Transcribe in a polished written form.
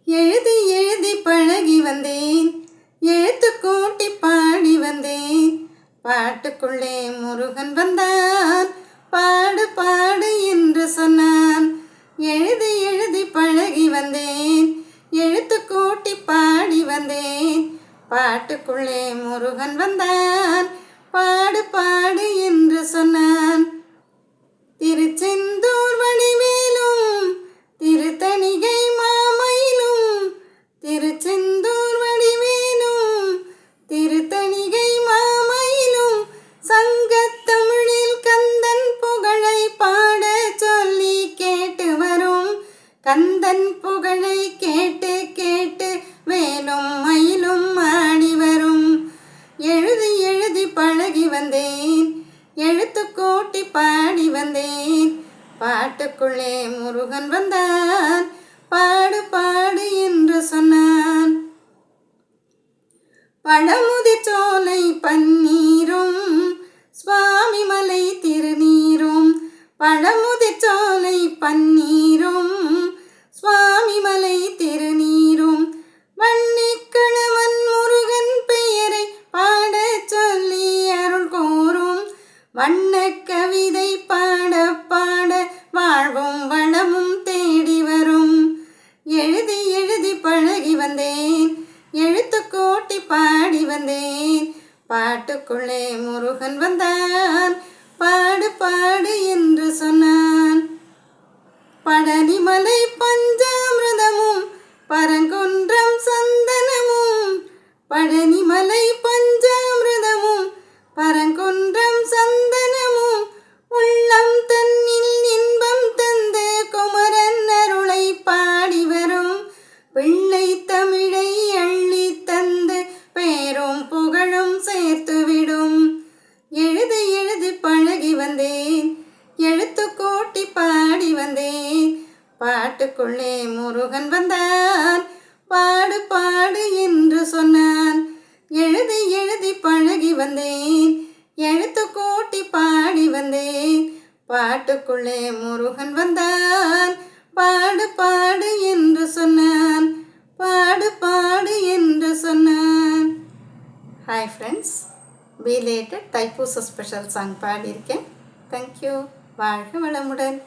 எழுதி எழுதி பழகி வந்தேன், எழுத்து கூட்டி பாடி வந்தேன். பாட்டுக்குள்ளே முருகன் வந்தான், பாடு பாடு என்று சொன்னான். எழுதி எழுதி பழகி வந்தேன், எழுத்து கூட்டி பாடி வந்தேன். பாட்டுக்குள்ளே முருகன் வந்தான், பாடு பாடு என்று சொன்னான். திருச்செந்தூர் வடிவேலும் திருத்தணிகை மாமயிலும், திருச்செந்தூர் வடிவேலும் திருத்தணிகை மாமயிலும் சங்கத்தமிழில் கந்தன் புகழை பாட சொல்லி கேட்டு வரும். கந்தன் புகழை கேட்டு கேட்டு வேலும் மயிலும் ஆடி வரும். எழுதி எழுதி பழகி வந்தேன், எழுத்து கூட்டி பாடி வந்தேன். பாட்டுக்குள்ளே முருகன் வந்தான், பாடு பாடு என்று சொன்னான். பழமுதி சோலை பன்னீரும் சுவாமி மலை திருநீரும், பழமுதி சோலை பன்னீரும் சுவாமி மலை திருநீரும் வன்னிக்கிழவன் முருகன் பெயரை பாட சொல்லி அருள் கூறும். வண்ண கவிதை பாட பாட வாழ்வும் வளமும் தேடி வரும். எழுதி எழுதி பழகி வந்தேன், எழுத்து கூட்டி பாடி வந்தேன். பாட்டுக்குள்ளே முருகன் வந்தான், பாடு பாடு என்று சொன்னான். பழனிமலை பஞ்சாமிரதமும் பரங்குன்றம் சந்தனமும், பழனிமலை பஞ்சாமிரதமும் பரங்குன்றம் சந்தனமும் உள்ளம் தன்னில் இன்பம் தந்து குமரன் அருளை பாடி வரும். பிள்ளை தமிழை அள்ளி தந்து பேரும் புகழும் சேர்த்துவிடும். எழுதி எழுதி பழகி வந்தேன், எழுத்து கூட்டி பாடி வந்தேன். பாட்டுக்குள்ளே முருகன் வந்தான், பாடு பாடு என்று சொன்னான். எழுதி எழுதி பழகி வந்தேன், எழுத்து கூட்டி பாடி வந்தேன். பாட்டுக்குள்ளே முருகன் வந்தான், பாடு பாடு என்று சொன்னான். பாடு பாடு என்று சொன்னான். ஹாய் ஃப்ரெண்ட்ஸ், பிலேட்டட் தைப்பூச ஸ்பெஷல் சாங் பாடியிருக்கேன். தேங்க்யூ. வாழ்க வளமுடன்.